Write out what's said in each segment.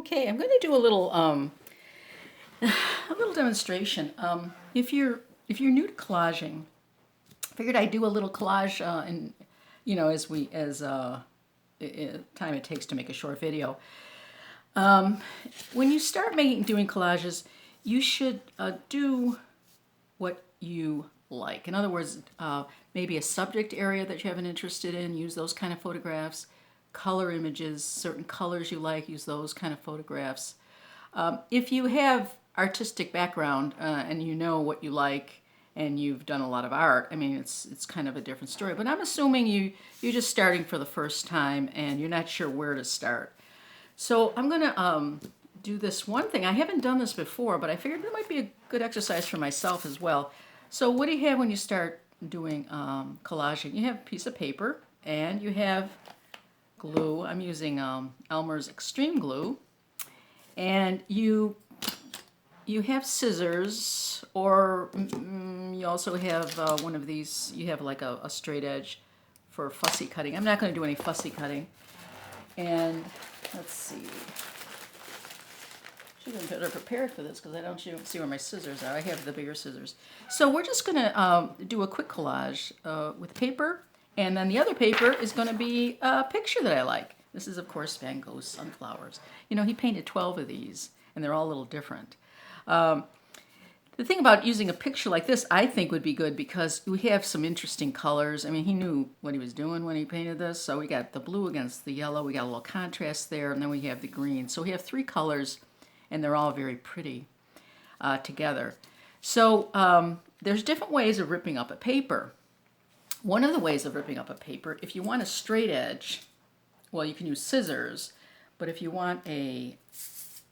Okay, I'm going to do a little a little demonstration. If you're new to collaging, I figured I'd do a little collage, and as time it takes to make a short video. When you start doing collages, you should do what you like. In other words, maybe a subject area that you have an interest in, use those kind of photographs. Color images, certain colors you like, use those kind of photographs. If you have artistic background and you know what you like and you've done a lot of art, I mean, it's kind of a different story. But I'm assuming you're just starting for the first time and you're not sure where to start. So I'm going to do this one thing. I haven't done this before, but I figured it might be a good exercise for myself as well. So what do you have when you start doing collaging? You have a piece of paper and you have glue. I'm using Elmer's Extreme Glue. And you have scissors, or you also have one of these. You have like a straight edge for fussy cutting. I'm not going to do any fussy cutting. And let's see. Should have been better prepared for this because I don't see where my scissors are. I have the bigger scissors. So we're just going to do a quick collage with paper, and then the other paper is going to be a picture that I like. This is, of course, Van Gogh's Sunflowers. You know, he painted 12 of these, and they're all a little different. The thing about using a picture like this, I think, would be good because we have some interesting colors. I mean, he knew what he was doing when he painted this. So we got the blue against the yellow. We got a little contrast there, and then we have the green. So we have three colors, and they're all very pretty together. So there's different ways of ripping up a paper. One of the ways of ripping up a paper, if you want a straight edge, well, you can use scissors, but if you want a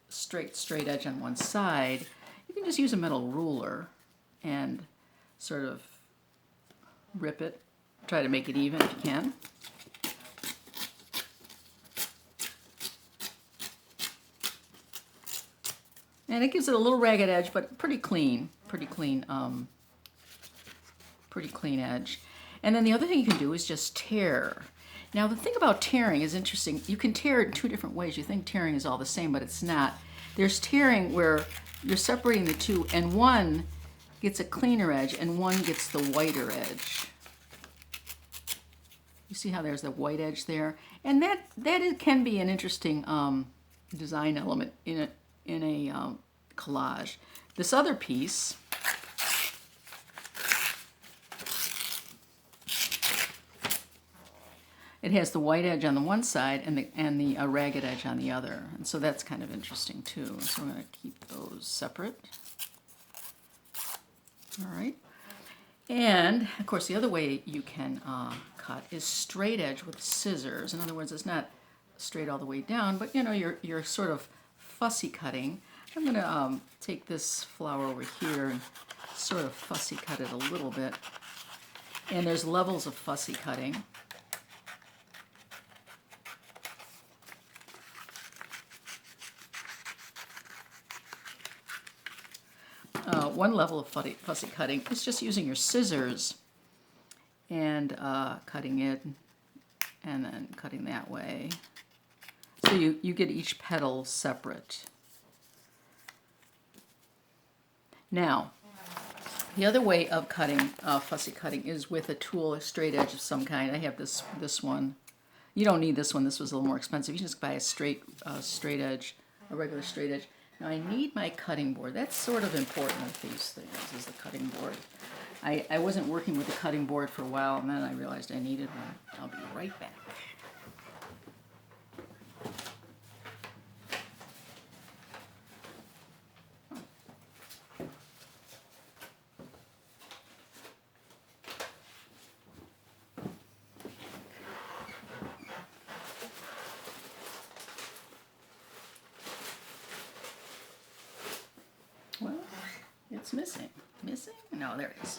straight edge on one side, you can just use a metal ruler and sort of rip it. Try to make it even if you can. And it gives it a little ragged edge, but pretty clean edge. And then the other thing you can do is just tear. Now the thing about tearing is interesting. You can tear it in two different ways. You think tearing is all the same, but it's not. There's tearing where you're separating the two, and one gets a cleaner edge and one gets the whiter edge. You see how there's the white edge there? And that can be an interesting design element in a collage. This other piece, it has the white edge on the one side and the ragged edge on the other. And so that's kind of interesting too. So I'm going to keep those separate. All right. And of course the other way you can cut is straight edge with scissors. In other words, it's not straight all the way down, but you know, you're sort of fussy cutting. I'm going to take this flower over here and sort of fussy cut it a little bit. And there's levels of fussy cutting. One level of fussy cutting is just using your scissors and cutting it and then cutting that way. So you get each petal separate. Now, the other way of cutting, fussy cutting, is with a tool, a straight edge of some kind. I have this one. You don't need this one. This was a little more expensive. You can just buy a straight edge, a regular straight edge. Now I need my cutting board. That's sort of important with these things, is the cutting board. I wasn't working with the cutting board for a while, and then I realized I needed one. I'll be right back. Well, it's missing. Missing? No, there it is.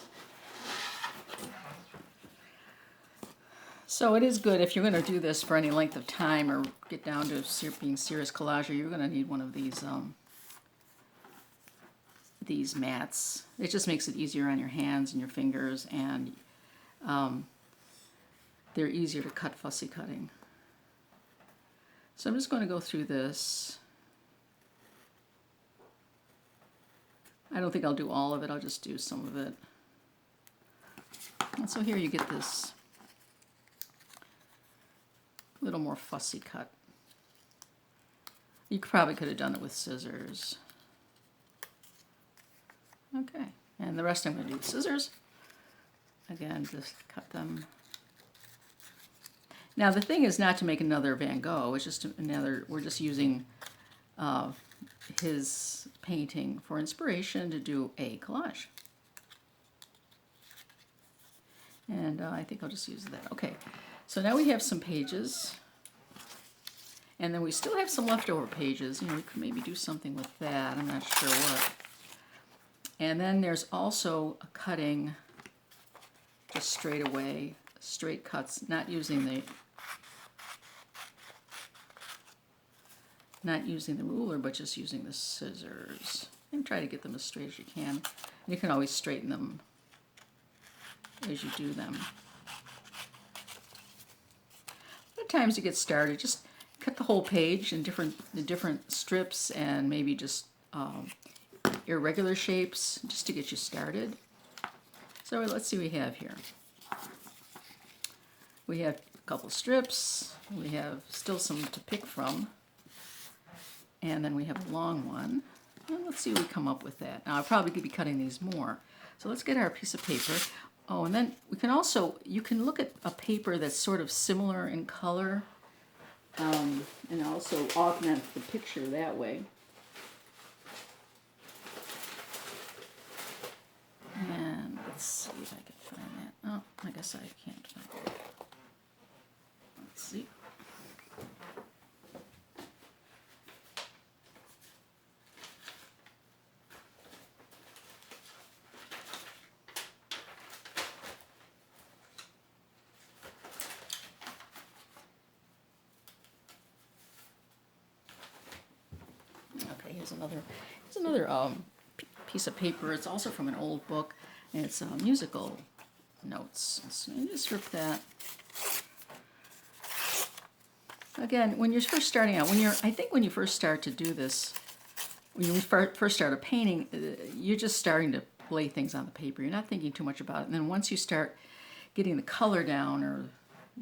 So it is good if you're going to do this for any length of time or get down to being serious collager, you're going to need one of these mats. It just makes it easier on your hands and your fingers, and they're easier to cut fussy cutting. So I'm just going to go through this I don't think I'll do all of it, I'll just do some of it. And so here you get this little more fussy cut. You probably could have done it with scissors. Okay, and the rest I'm going to do with scissors. Again, just cut them. Now the thing is not to make another Van Gogh, it's just another, we're just using his painting for inspiration to do a collage. And I think I'll just use that. Okay, so now we have some pages. And then we still have some leftover pages. You know, we could maybe do something with that. I'm not sure what. And then there's also a cutting just straight away, straight cuts, not using the ruler, but just using the scissors. And try to get them as straight as you can. And you can always straighten them as you do them. A lot of times you get started, just cut the whole page in different strips and maybe just irregular shapes just to get you started. So let's see what we have here. We have a couple strips. We have still some to pick from. And then we have a long one. And let's see what we come up with that. Now I'll probably be cutting these more. So let's get our piece of paper. Oh, and then we can also, you can look at a paper that's sort of similar in color. And also augment the picture that way. And let's see if I can find that. Oh, I guess I can't find it. Let's see. Here's another piece of paper. It's also from an old book, and it's musical notes. So you just rip that. Again, when you're first starting out, I think when you first start to do this, when you first start a painting, you're just starting to lay things on the paper. You're not thinking too much about it. And then once you start getting the color down or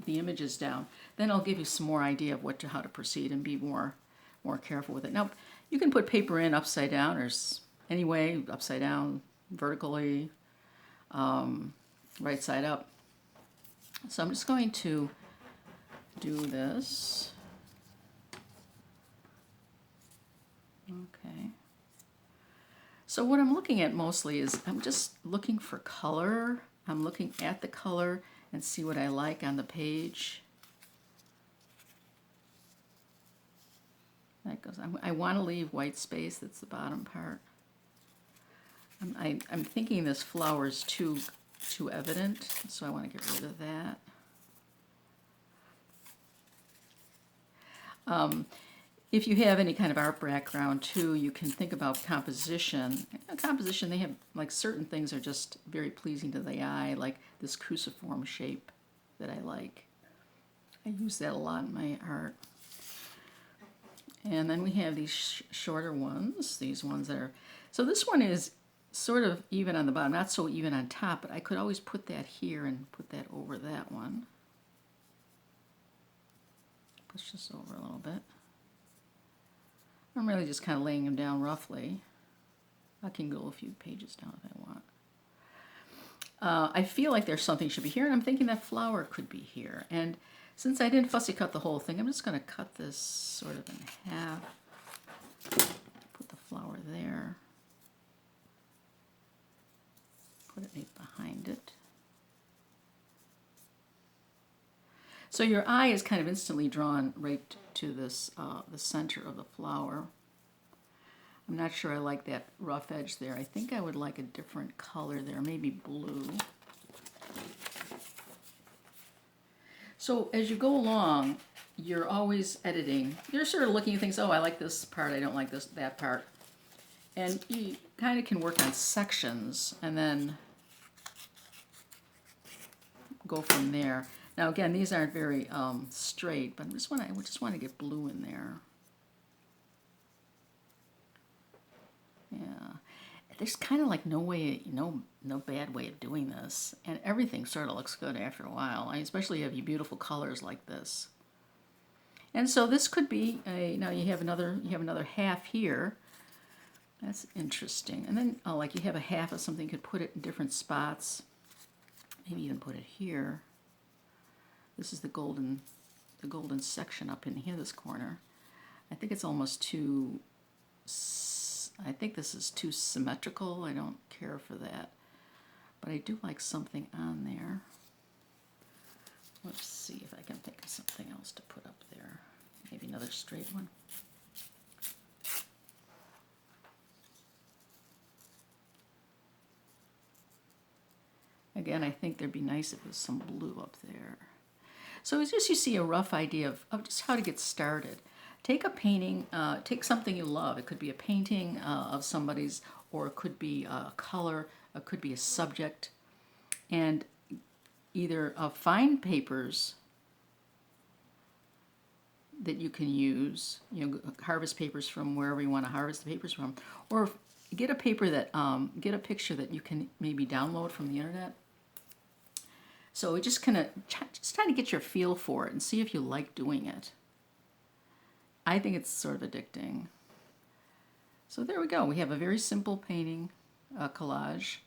the images down, then it'll give you some more idea of how to proceed and be more careful with it. Now, you can put paper in upside down or any way, upside down, vertically, right side up. So I'm just going to do this. Okay. So what I'm looking at mostly is I'm just looking for color. I'm looking at the color and see what I like on the page. That goes. I want to leave white space. That's the bottom part. I'm thinking this flower is too evident, so I want to get rid of that. If you have any kind of art background too, you can think about composition. Composition, they have like certain things are just very pleasing to the eye, like this cruciform shape that I like. I use that a lot in my art. And then we have these shorter ones, these ones that are, so this one is sort of even on the bottom, not so even on top, but I could always put that here and put that over that one. Push this over a little bit. I'm really just kind of laying them down roughly. I can go a few pages down if I want. I feel like there's something should be here, and I'm thinking that flower could be here. And since I didn't fussy cut the whole thing, I'm just going to cut this sort of in half. Put the flower there. Put it right behind it. So your eye is kind of instantly drawn right to this, the center of the flower. I'm not sure I like that rough edge there. I think I would like a different color there, maybe blue. So as you go along, you're always editing. You're sort of looking at things, oh, I like this part, I don't like that part. And you kind of can work on sections and then go from there. Now again, these aren't very straight, but I just want to get blue in there. Yeah. there's kind of like no way, no bad way of doing this, and everything sort of looks good after a while. Especially if you have beautiful colors like this. And so this could be a, now you have another half here. That's interesting. And then, oh, like you have a half of something, you could put it in different spots. Maybe even put it here. This is the golden section up in here, this corner. I think it's almost too, I think this is too symmetrical. I don't care for that. But I do like something on there. Let's see if I can think of something else to put up there. Maybe another straight one. Again, I think there'd be nice if there was some blue up there. So it's just you see a rough idea of just how to get started. Take a painting, take something you love. It could be a painting of somebody's, or it could be a color, it could be a subject, and either find papers that you can use, harvest papers from wherever you want to harvest the papers from, or get a paper that, get a picture that you can maybe download from the internet. So we just kind of, just trying to get your feel for it and see if you like doing it. I think it's sort of addicting. So there we go. We have a very simple painting, collage.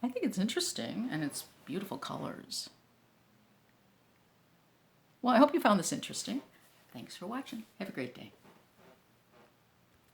I think it's interesting, and it's beautiful colors. Well, I hope you found this interesting. Thanks for watching. Have a great day.